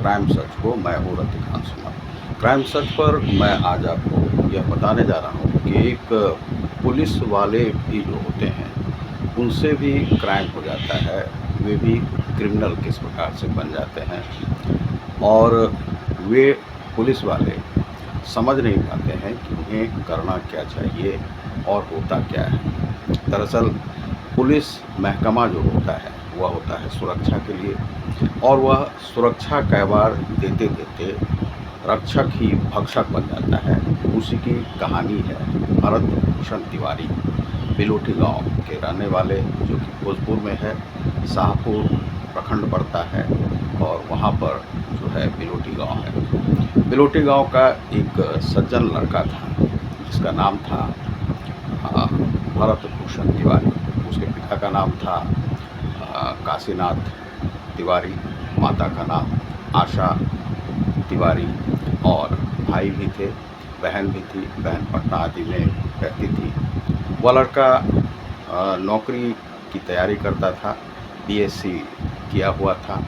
Crime search को। मैं हूँ रतिकांत सुमन। क्राइम सर्च पर मैं आज आपको यह बताने जा रहा हूँ कि एक पुलिस वाले भी जो होते हैं उनसे भी क्राइम हो जाता है, वे भी क्रिमिनल किस प्रकार से बन जाते हैं और वे पुलिस वाले समझ नहीं पाते हैं कि उन्हें करना क्या चाहिए और होता क्या है। दरअसल पुलिस महकमा जो होता है वह होता है सुरक्षा के लिए, और वह सुरक्षा कई बार देते देते रक्षक ही भक्षक बन जाता है। उसी की कहानी है भरत भूषण तिवारी, बिलोटी गांव के रहने वाले, जो कि भोजपुर में है, शाहपुर प्रखंड पड़ता है और वहाँ पर जो है बिलोटी गांव है। बिलोटी गांव का एक सज्जन लड़का था जिसका नाम था भरत भूषण तिवारी। उसके पिता का नाम था काशीनाथ तिवारी, माता का नाम आशा तिवारी, और भाई भी थे, बहन भी थी। बहन पटना आदि में रहती थी। वह लड़का नौकरी की तैयारी करता था, बीएससी किया हुआ था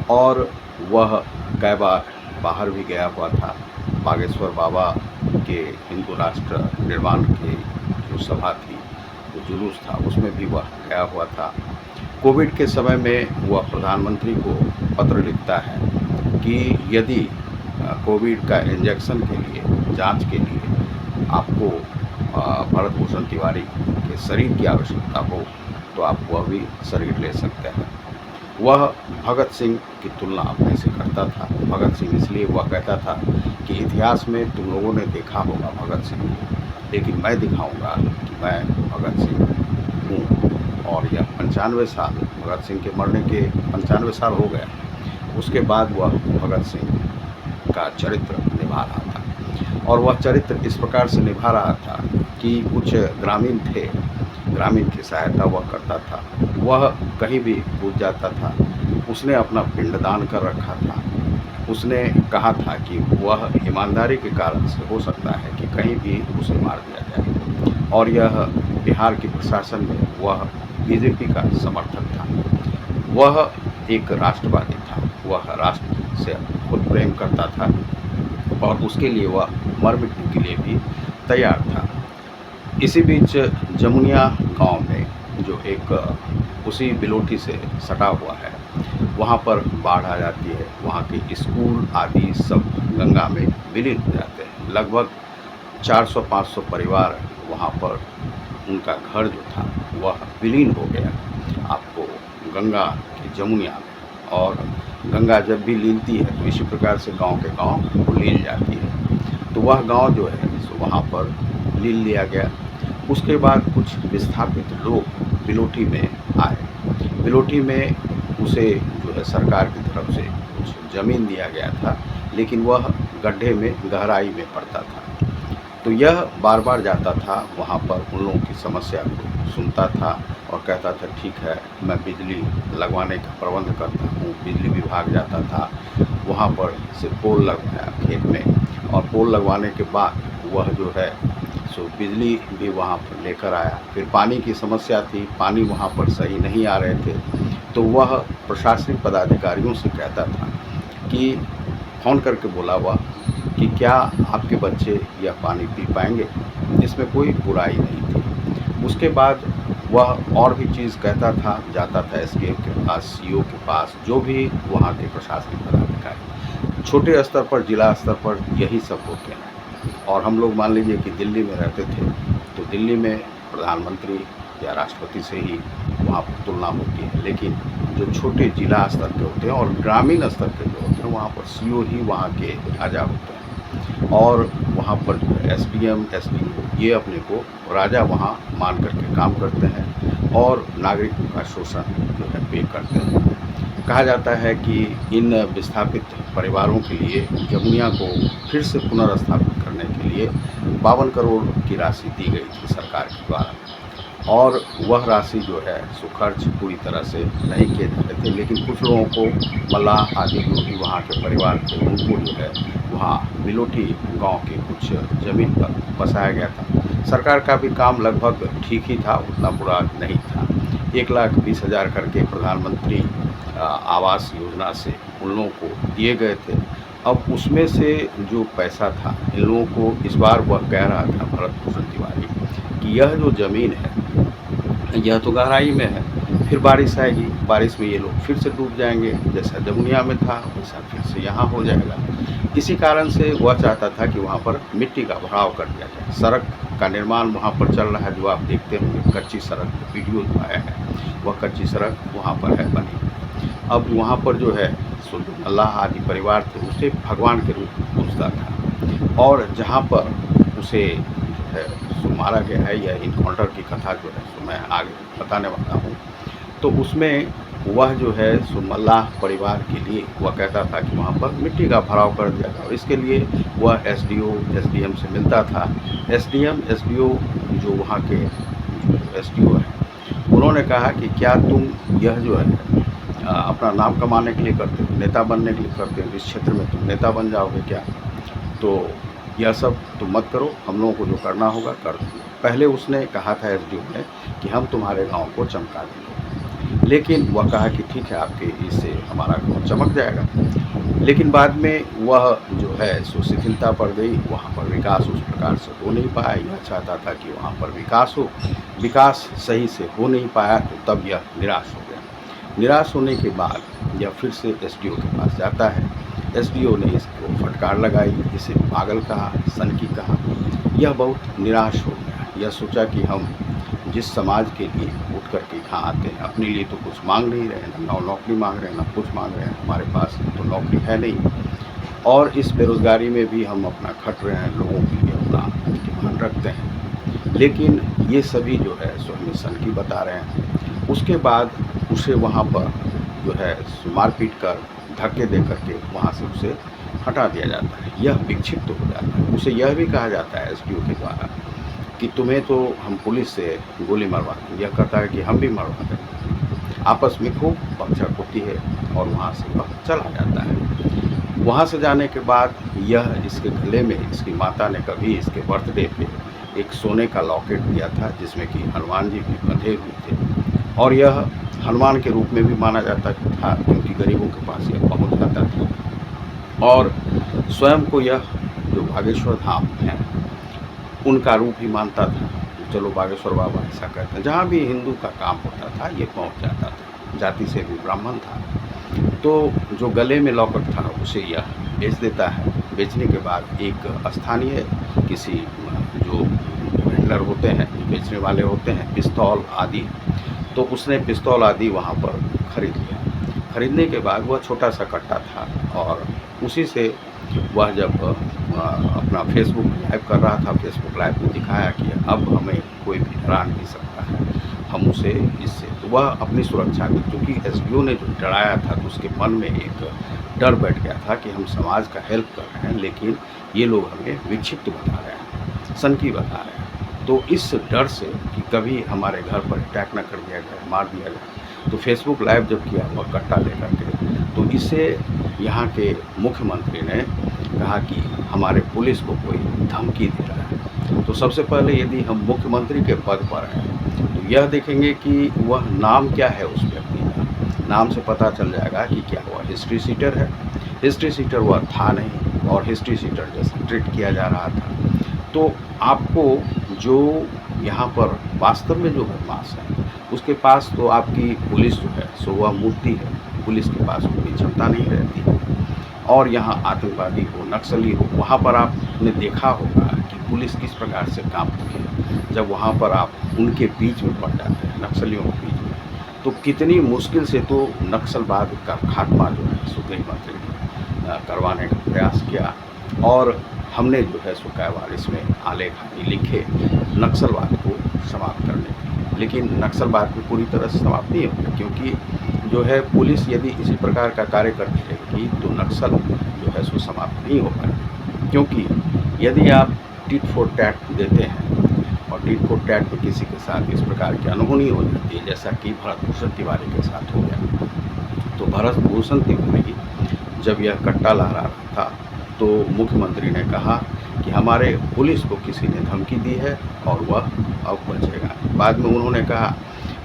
और वह कई बार बाहर भी गया हुआ था। बागेश्वर बाबा के हिंदू राष्ट्र निर्माण की जो सभा थी, जो जुलूस था, उसमें भी वह गया हुआ था। कोविड के समय में वह प्रधानमंत्री को पत्र लिखता है कि यदि कोविड का इंजेक्शन के लिए, जांच के लिए आपको भरत भूषण तिवारी के शरीर की आवश्यकता हो तो आप वह भी शरीर ले सकते हैं। वह भगत सिंह की तुलना अपने से करता था। भगत सिंह इसलिए वह कहता था कि इतिहास में तुम लोगों ने देखा होगा भगत सिंह को, लेकिन मैं दिखाऊंगा कि मैं भगत सिंह हूँ। और यह 95 साल, भगत सिंह के मरने के 95 साल हो गया, उसके बाद वह भगत सिंह का चरित्र निभा रहा था। और वह चरित्र इस प्रकार से निभा रहा था कि कुछ ग्रामीण थे, ग्रामीण की सहायता वह करता था। वह कहीं भी कूद जाता था। उसने अपना पिंडदान कर रखा था। उसने कहा था कि वह ईमानदारी के कारण से हो सकता है कि कहीं भी उसे मार दिया जाए। और यह बिहार की प्रशासन में वह बीजेपी का समर्थक था। वह एक राष्ट्रवादी था। वह राष्ट्र से खुद प्रेम करता था और उसके लिए वह मर मिटने के लिए भी तैयार था। इसी बीच जमुनिया गांव में, जो एक उसी बिलोटी से सटा हुआ है, वहाँ पर बाढ़ आ जाती है। वहाँ के स्कूल आदि सब गंगा में विलीन हो जाते हैं। लगभग 400-500 परिवार वहाँ पर, उनका घर जो था वह विलीन हो गया आपको गंगा की जमुनिया में। और गंगा जब भी लीलती है तो इसी प्रकार से गांव के गांव वो लील जाती है। तो वह गांव जो है सो वहाँ पर लील लिया गया। उसके बाद कुछ विस्थापित लोग बिलोटी में आए। बिलोटी में उसे जो है सरकार की तरफ से कुछ ज़मीन दिया गया था, लेकिन वह गड्ढे में, गहराई में पड़ता था। तो यह बार बार जाता था वहाँ पर, उन लोगों की समस्या को सुनता था और कहता था ठीक है, मैं बिजली लगवाने का प्रबंध करता हूँ। बिजली विभाग जाता था, वहाँ पर से पोल लगवाया खेत में, और पोल लगवाने के बाद वह जो है सो बिजली भी वहाँ पर लेकर आया। फिर पानी की समस्या थी, पानी वहाँ पर सही नहीं आ रहे थे, तो वह प्रशासनिक पदाधिकारियों से कहता था कि फ़ोन करके बोला वह कि क्या आपके बच्चे यह पानी पी पाएंगे। इसमें कोई बुराई नहीं थी। उसके बाद वह और भी चीज़ कहता था, जाता था एसडीएम के पास, सीओ के पास, जो भी वहाँ के प्रशासनिक पदाधिकारी। छोटे स्तर पर, जिला स्तर पर यही सब होते हैं। और हम लोग मान लीजिए कि दिल्ली में रहते थे, तो दिल्ली में प्रधानमंत्री या राष्ट्रपति से ही वहाँ पर तुलना होती है, लेकिन जो छोटे जिला स्तर के होते हैं और ग्रामीण स्तर के जो होते हैं, वहाँ पर सीओ ही वहाँ के राजा होते हैं। और वहाँ पर जो है एसडीएम, एसडीओ, ये अपने को राजा वहाँ मान करके काम करते हैं और नागरिकों का शोषण जो है पे करते हैं। कहा जाता है कि इन विस्थापित परिवारों के लिए जमुनिया को फिर से पुनर्स्थापित करने के लिए 52 करोड़ की राशि दी गई थी सरकार के द्वारा, और वह राशि जो है सो खर्च पूरी तरह से नहीं किए जा रहे थे। लेकिन कुछ लोगों को, मल्लाह आदि जो भी वहाँ के परिवार थे, उनको जो है वहाँ बिलोटी गांव के कुछ ज़मीन पर बसाया गया था। सरकार का भी काम लगभग ठीक ही था, उतना बुरा नहीं था। 1,20,000 करके प्रधानमंत्री आवास योजना से उन लोगों को दिए गए थे। अब उसमें से जो पैसा था इन लोगों को इस बार वह कह रहा था भरत भूषण तिवारी कि यह जो ज़मीन है यह तो गहराई में है, फिर बारिश आएगी, बारिश में ये लोग फिर से डूब जाएंगे, जैसा जमुनिया में था वैसा फिर से यहाँ हो जाएगा। इसी कारण से वह चाहता था कि वहाँ पर मिट्टी का भराव कर दिया जाए। सड़क का निर्माण वहाँ पर चल रहा है, जो आप देखते होंगे कच्ची सड़क, वीडियो जो आया है वह कच्ची सड़क वहाँ पर है बनी। अब वहाँ पर जो है सो जो अल्लाह आदि परिवार थे उसे भगवान के रूप में पूजता था, और जहाँ पर उसे जो है सो मारा गया है, यह इनकाउंटर की कथा जो है सो मैं आगे बताने वाला हूँ। तो उसमें वह जो है सो मल्लाह परिवार के लिए वह कहता था कि वहाँ पर मिट्टी का भराव कर दिया था। इसके लिए वह एसडीओ एसडीएम से मिलता था। एसडीएम एसडीओ जो वहाँ के एसडीओ हैं उन्होंने कहा कि क्या तुम यह जो है अपना नाम कमाने के लिए करते हो, नेता बनने के लिए करते हो, इस क्षेत्र में तुम नेता बन जाओगे क्या? तो यह सब तुम मत करो, हम लोगों को जो करना होगा कर दो। पहले उसने कहा था एसडीओ ने कि हम तुम्हारे गांव को चमका देंगे, लेकिन वह कहा कि ठीक है आपके इससे हमारा गांव चमक जाएगा। लेकिन बाद में वह जो है सो शिथिलता पड़ गई, वहाँ पर विकास उस प्रकार से हो नहीं पाया। यह चाहता था कि वहाँ पर विकास हो, विकास सही से हो नहीं पाया, तो तब यह निराश हो गया। निराश होने के बाद यह फिर से एसडीओ के पास जाता है। एसडीओ ने इसको फटकार लगाई, इसे पागल कहा, सनकी कहा। यह बहुत निराश हो गया। यह सोचा कि हम जिस समाज के लिए उठ कर के यहाँ आते हैं, अपने लिए तो कुछ मांग नहीं रहे, ना नौकरी मांग रहे हैं, ना कुछ मांग रहे हैं, हमारे पास तो नौकरी है नहीं, और इस बेरोज़गारी में भी हम अपना खट रहे हैं, लोगों के लिए अपना ध्यान रखते हैं, लेकिन ये सभी जो है सो हमें सनकी बता रहे हैं। उसके बाद उसे वहाँ पर जो है मारपीट कर, धक्के दे करके वहाँ से उसे हटा दिया जाता है। यह विक्षिप्त हो जाता है। उसे यह भी कहा जाता है एसडीओ के द्वारा कि तुम्हें तो हम पुलिस से गोली मरवा दें। यह कहता है कि हम भी मरवा दें। आपस में खूब बकझक होती है और वहाँ से वह चला जाता है। वहाँ से जाने के बाद यह इसके गले में इसकी माता ने कभी इसके बर्थडे पे एक सोने का लॉकेट दिया था, जिसमें कि हनुमान जी भी बंधे हुए थे, और यह हनुमान के रूप में भी माना जाता था क्योंकि गरीबों के पास यह पहुँच जाता था, और स्वयं को यह जो बागेश्वर धाम है उनका रूप ही मानता था। चलो बागेश्वर बाबा ऐसा कहते हैं, जहाँ भी हिंदू का काम होता था ये पहुँच जाता था। जाति से भी ब्राह्मण था, तो जो गले में लॉकेट था उसे यह बेच देता है। बेचने के बाद एक स्थानीय किसी जो वेंडर होते हैं, जो बेचने वाले होते हैं पिस्तौल आदि, तो उसने पिस्तौल आदि वहाँ पर खरीद लिया। खरीदने के बाद वह छोटा सा कट्टा था, और उसी से वह जब अपना फेसबुक लाइव कर रहा था, फेसबुक लाइव में दिखाया कि अब हमें कोई भी डरा नहीं सकता है, हम उसे इससे, तो वह अपनी सुरक्षा की, क्योंकि एसडीओ ने जो डराया था तो उसके मन में एक डर बैठ गया था कि हम समाज का हेल्प कर रहे हैं, लेकिन ये लोग हमें विक्षिप्त बता रहे हैं, सनकी बता रहे हैं। तो इस डर से कि कभी हमारे घर पर अटैक न कर दिया जाए, मार दिया जाए, तो फेसबुक लाइव जब किया वह कट्टा लेकर के, तो इसे यहाँ के मुख्यमंत्री ने कहा कि हमारे पुलिस को कोई धमकी दे रहा है। तो सबसे पहले यदि हम मुख्यमंत्री के पद पर हैं तो यह देखेंगे कि वह नाम क्या है उस व्यक्ति का। नाम से पता चल जाएगा कि क्या वह हिस्ट्री सीटर है। हिस्ट्री सीटर वह था नहीं, और हिस्ट्री सीटर जैसे ट्रीट किया जा रहा था। तो आपको जो यहाँ पर वास्तव में जो बदमाश है उसके पास तो आपकी पुलिस जो है सो वह मूर्ति है, पुलिस के पास उतनी क्षमता नहीं रहती है। और यहाँ आतंकवादी हो, नक्सली हो, वहाँ पर आपने देखा होगा कि पुलिस किस प्रकार से कांपती है जब वहाँ पर आप उनके बीच में पड़ जाते हैं, नक्सलियों के बीच में। तो कितनी मुश्किल से तो नक्सलवाद का खात्मा जो है सो गृह मंत्री ने करवाने का प्रयास किया, और हमने जो है सो कैवार इसमें आलेख लिखे नक्सलवाद को समाप्त करने के, लेकिन नक्सलवाद को पूरी तरह से समाप्त नहीं होगा, क्योंकि जो है पुलिस यदि इसी प्रकार का कार्य करती रहेगी तो नक्सल जो है सो समाप्त नहीं हो पाएगा। क्योंकि यदि आप टिट फॉर टैट देते हैं और टिट फॉर टैट में किसी के साथ इस प्रकार की अनहोनी हो जाती है, जैसा कि भरत भूषण तिवारी के साथ हो गया, तो भरत भूषण तिवारी जब यह कट्टा लहरा रहा था तो मुख्यमंत्री ने कहा कि हमारे पुलिस को किसी ने धमकी दी है और वह अब बचेगा। बाद में उन्होंने कहा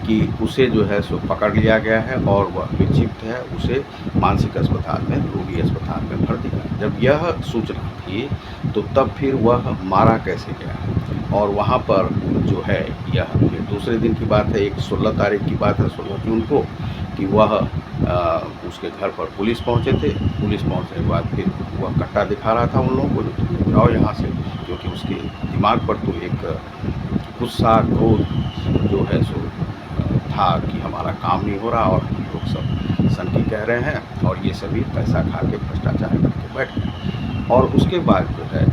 कि उसे जो है सो पकड़ लिया गया है और वह विक्षिप्त है, उसे मानसिक अस्पताल में, रोगी अस्पताल में भर्ती है। जब यह सूचना थी तो तब फिर वह मारा कैसे गया, और वहाँ पर जो है यह फिर दूसरे दिन की बात है, एक 16 तारीख की बात है, 16 जून को, कि वह उसके घर पर पुलिस पहुँचे थे। पुलिस पहुँचने के बाद फिर वह कट्टा दिखा रहा था उन लोगों को, जो तुम जाओ यहाँ से, क्योंकि उसके दिमाग पर तो एक गुस्सा, क्रोध जो है सो था कि हमारा काम नहीं हो रहा और हम लोग सब संकी कह रहे हैं, और ये सभी पैसा खा के भ्रष्टाचार करके बैठ गए। और उसके बाद जो है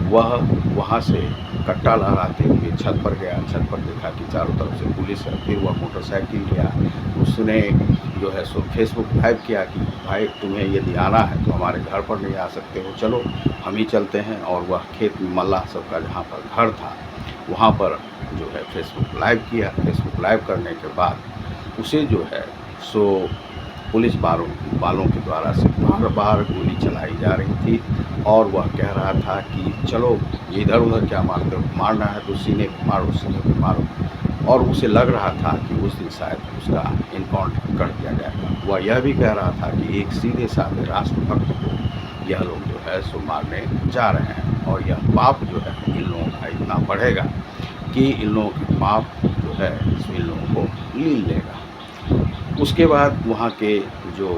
वह वहाँ से कट्टा लहराते हुए छत पर गया। छत पर देखा कि चारों तरफ से पुलिस है। फिर वह मोटरसाइकिल लिया, उसने जो है सो फेसबुक लाइव किया कि भाई तुम्हें यदि आना है तो हमारे घर पर नहीं आ सकते हो, चलो हम ही चलते हैं। और वह खेत में मल्लाह सबका जहाँ पर घर था वहाँ पर जो है फेसबुक लाइव किया। फेसबुक लाइव करने के बाद उसे जो है सो पुलिस वालों के द्वारा से बार बार गोली चलाई जा रही थी, और वह कह रहा था कि चलो ये इधर उधर क्या मारते हो, मारना है तो सीने पे मारो, सीने पे मारो। और उसे लग रहा था कि उस दिन शायद उसका इनकाउंटर कर दिया जाएगा। वह यह भी कह रहा था कि एक सीधे साधे राष्ट्रभक्त को यह लोग जो है सो मारने जा रहे हैं, और यह पाप जो है इन लोगों का इतना बढ़ेगा कि इन लोगों के पाप जो है सो इन लोगों को लील लेगा। उसके बाद वहाँ के जो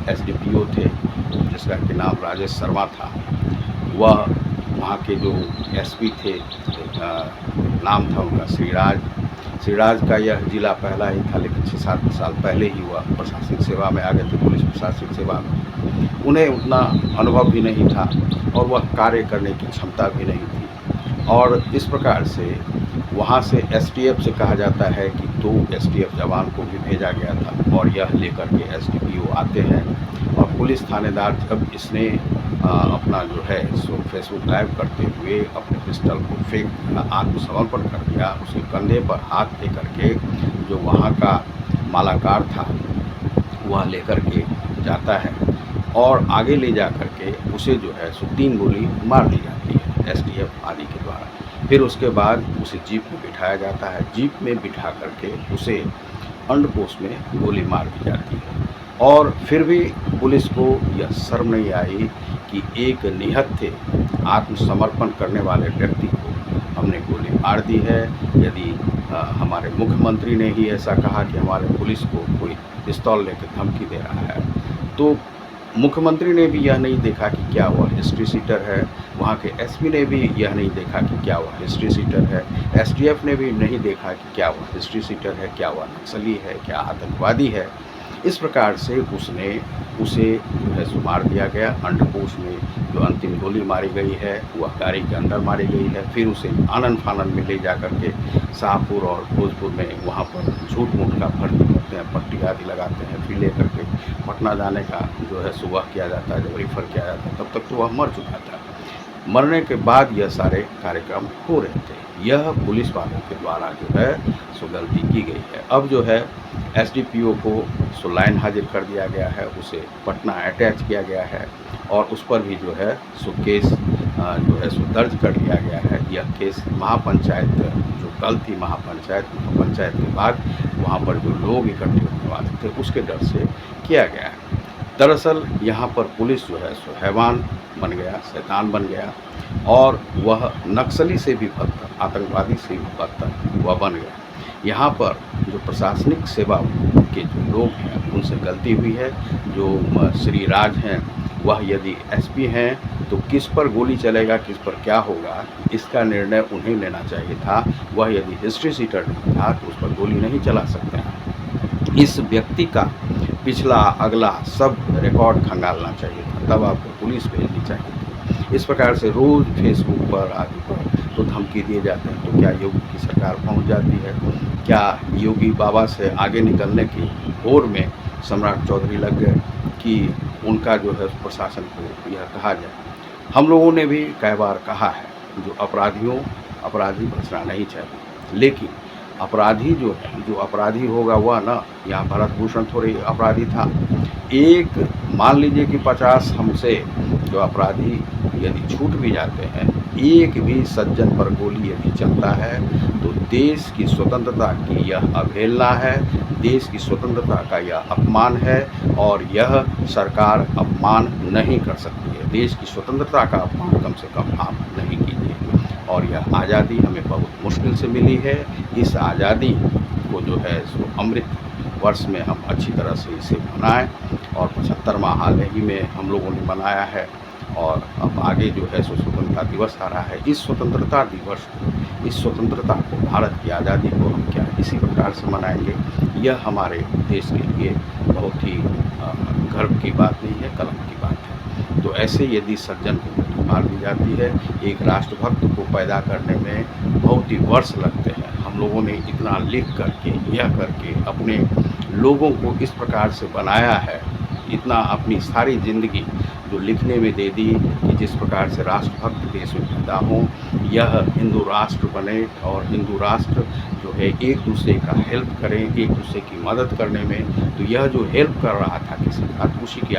एसडीपीओ थे, जिसका कि नाम राजेश शर्मा था, वह वहाँ के जो एसपी थे, नाम था उनका श्रीराज। श्रीराज का यह जिला पहला ही था, लेकिन 6-7 साल पहले ही वह प्रशासनिक सेवा में आ गए थे, पुलिस प्रशासनिक सेवा में। उन्हें उतना अनुभव भी नहीं था और वह कार्य करने की क्षमता भी नहीं थी। और इस प्रकार से वहाँ से एसटीएफ से कहा जाता है कि 2 एसटीएफ जवान को भी भेजा गया था, और यह लेकर के एसडीपीओ आते हैं। और पुलिस थानेदार जब इसने अपना जो है सो फेसबुक लाइव करते हुए अपने पिस्टल को फेंक आत्मसमर्पण कर दिया, उसके कंधे पर हाथ दे करके जो वहाँ का मालाकार था वह लेकर के जाता है, और आगे ले जा करके उसे जो है सो 3 गोली मार दी जाती है एसटीएफ आदि के द्वारा। फिर उसके बाद उसे जीप में बिठाया जाता है। जीप में बिठा करके उसे अंडकोश में गोली मार दी जाती है। और फिर भी पुलिस को यह शर्म नहीं आई कि एक निहत्थे आत्मसमर्पण करने वाले व्यक्ति को हमने गोली मार दी है। यदि हमारे मुख्यमंत्री ने ही ऐसा कहा कि हमारे पुलिस को कोई पिस्तौल लेकर धमकी दे रहा है, तो मुख्यमंत्री ने भी यह नहीं देखा कि क्या वह हिस्ट्री सीटर है, वहाँ के एसपी ने भी यह नहीं देखा कि क्या वह हिस्ट्री सीटर है, एसटीएफ ने भी नहीं देखा कि क्या वह हिस्ट्री सीटर है, क्या वह नक्सली है, क्या आतंकवादी है। इस प्रकार से उसे जो है सो मार दिया गया। अंडकोश में जो अंतिम गोली मारी गई है वह गाड़ी के अंदर मारी गई है। फिर उसे आनन फानन में ले जा करके शाहपुर और भोजपुर में वहाँ पर झूठ मूठ का भर्ती करते हैं, पट्टी आदि लगाते हैं, फिर ले करके पटना जाने का जो है सुबह किया जाता है। जब रिफ़र किया जाता है तब तक तो वह मर चुका था। मरने के बाद यह सारे कार्यक्रम हो रहे थे। यह पुलिस वालों के द्वारा जो है सो गलती की गई है। अब जो है एसडीपीओ को सो लाइन हाजिर कर दिया गया है, उसे पटना अटैच किया गया है, और उस पर भी जो है सो केस जो है सो दर्ज कर लिया गया है। यह केस महापंचायत जो कल थी पंचायत के बाद वहाँ पर जो लोग इकट्ठे होने वाले थे उसके डर से किया गया है। दरअसल यहाँ पर पुलिस जो है सो हैवान बन गया, शैतान बन गया, और वह नक्सली से भी बदतर, आतंकवादी से भी बदतर वह बन गया। यहाँ पर जो प्रशासनिक सेवा के जो लोग हैं उनसे गलती हुई है। जो श्री राज हैं वह यदि एसपी हैं तो किस पर गोली चलेगा, किस पर क्या होगा, इसका निर्णय उन्हें लेना चाहिए था। वह यदि हिस्ट्री सीटर नहीं था तो उस पर गोली नहीं चला सकते हैं। इस व्यक्ति का पिछला अगला सब रिकॉर्ड खंगालना चाहिए था, तब आपको पुलिस भेजनी चाहिए थी। इस प्रकार से रोज़ फेसबुक पर आदि पर तो धमकी दिए जाते हैं, तो क्या योगी की सरकार पहुंच जाती है? क्या योगी बाबा से आगे निकलने की होड़ में सम्राट चौधरी लग गए कि उनका जो है प्रशासन को यह कहा जाए? हम लोगों ने भी कई बार कहा है, जो अपराधी बचना नहीं चाहिए, लेकिन अपराधी जो अपराधी होगा वह ना, यहाँ भरत भूषण थोड़ी अपराधी था। एक मान लीजिए कि 50 हमसे जो अपराधी यदि छूट भी जाते हैं एक भी सज्जन पर गोली यदि चलता है तो देश की स्वतंत्रता की यह अवहेलना है, देश की स्वतंत्रता का यह अपमान है और यह सरकार अपमान नहीं कर सकती है। देश की स्वतंत्रता का अपमान कम से कम आप नहीं कीजिए। और यह आज़ादी हमें बहुत मुश्किल से मिली है। इस आज़ादी को जो है सो अमृत वर्ष में हम अच्छी तरह से इसे मनाएं और 75वां हाल ही में हम लोगों ने मनाया है और अब आगे जो है सो स्वतंत्रता दिवस आ रहा है। इस स्वतंत्रता दिवस को, इस स्वतंत्रता को, भारत की आज़ादी को हम क्या इसी प्रकार से मनाएंगे? यह हमारे देश के लिए बहुत ही गर्व की बात नहीं है, कलंक की बात है। तो ऐसे यदि सज्जन को गोली मार दी जाती है, एक राष्ट्रभक्त को पैदा करने में बहुत ही वर्ष लगते हैं। हम लोगों ने इतना लिख करके, यह करके अपने लोगों को इस प्रकार से बनाया है, इतना अपनी सारी ज़िंदगी जो लिखने में दे दी कि जिस प्रकार से राष्ट्रभक्त देश में पैदा हों, यह हिंदू राष्ट्र बने और हिंदू राष्ट्र जो है एक दूसरे का हेल्प करें, एक दूसरे की मदद करने में। तो यह जो हेल्प कर रहा था किसी का, उसी की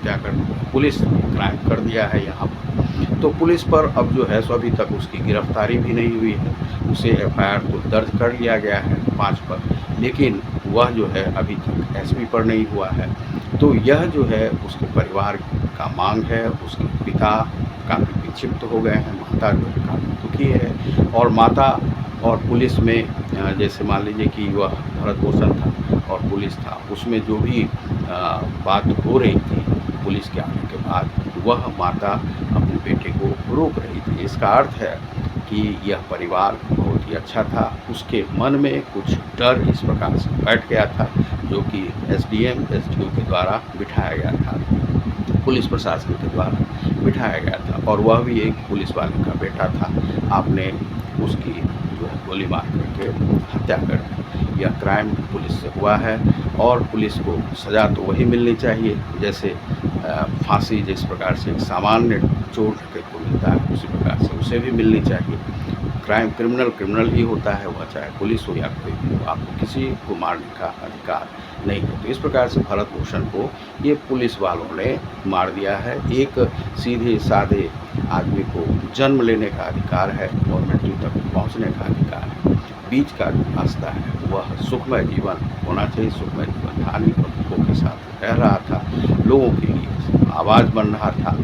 क्या कर पुलिस ने क्राइम कर दिया है यहाँ पर। तो पुलिस पर अब जो है सो अभी तक उसकी गिरफ्तारी भी नहीं हुई है। उसे एफआईआर तो दर्ज कर लिया गया है 5 पर, लेकिन वह जो है अभी तक एसपी पर नहीं हुआ है। तो यह जो है उसके परिवार का मांग है। उसके पिता काफ़ी विक्षिप्त हो गए हैं, माता जो है काफ़ी दुखी है और माता और पुलिस में जैसे मान लीजिए कि वह भरत भूषण था और पुलिस था, उसमें जो भी बात हो रही थी पुलिस के आने के बाद, वह माता अपने बेटे को रोक रही थी। इसका अर्थ है कि यह परिवार बहुत ही अच्छा था। उसके मन में कुछ डर इस प्रकार से बैठ गया था जो कि एसडीएम, एसडीओ के द्वारा बिठाया गया था, पुलिस प्रशासन के द्वारा बिठाया गया था और वह भी एक पुलिस वाले का बेटा था। आपने उसकी जो है गोली मार करके हत्या कर दी। यह क्राइम पुलिस से हुआ है और पुलिस को सज़ा तो वही मिलनी चाहिए जैसे फांसी जिस प्रकार से एक सामान्य चोर डकैत को मिलता है, उसी प्रकार से उसे भी मिलनी चाहिए। क्राइम क्रिमिनल ही होता है, वह चाहे पुलिस हो या कोई भी हो। आपको किसी को मारने का अधिकार नहीं है। तो इस प्रकार से भरत भूषण को ये पुलिस वालों ने मार दिया है। एक सीधे साधे आदमी को जन्म लेने का अधिकार है और मृत्यु तक पहुंचने का अधिकार है। बीच का जो रास्ता है वह सुखमय जीवन होना चाहिए। सुखमय जीवन था नहीं, लोगों के साथ रह रहा था, लोगों के लिए आवाज़ बन रहा था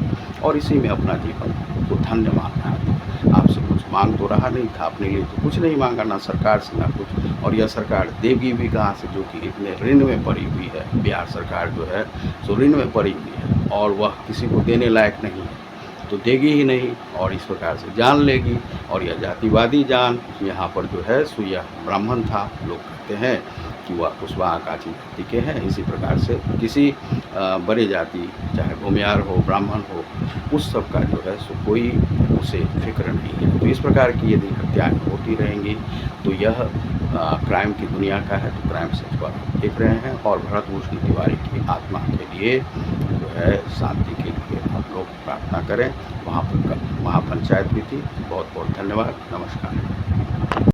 और इसी में अपना जीवन को धन्य मान रहा था। आपसे कुछ मांग तो रहा नहीं था, अपने लिए तो कुछ नहीं मांगा, ना सरकार से ना कुछ। और यह सरकार देगी भी कहाँ से, जो कि इतने ऋण में पड़ी हुई है। बिहार सरकार जो है सो ऋण में पड़ी हुई है और वह किसी को देने लायक नहीं है, तो देगी ही नहीं और इस प्रकार से जान लेगी। और यह जातिवादी जान यहाँ पर जो है सो यह ब्राह्मण था। लोग कहते हैं कि वह कुशवाहा काची जाति के हैं। इसी प्रकार से किसी बड़े जाति, चाहे भूमियार हो, ब्राह्मण हो, उस सब का जो है सो कोई उसे फिक्र नहीं है। तो इस प्रकार की यदि हत्याएँ होती रहेंगी तो यह क्राइम की दुनिया का है। तो क्राइम सेंस पर आप देख रहे हैं और भरत भूषण तिवारी की आत्मा के लिए जो है शांति के लिए आप लोग प्रार्थना करें। वहाँ पर महापंचायत भी थी। बहुत बहुत धन्यवाद, नमस्कार।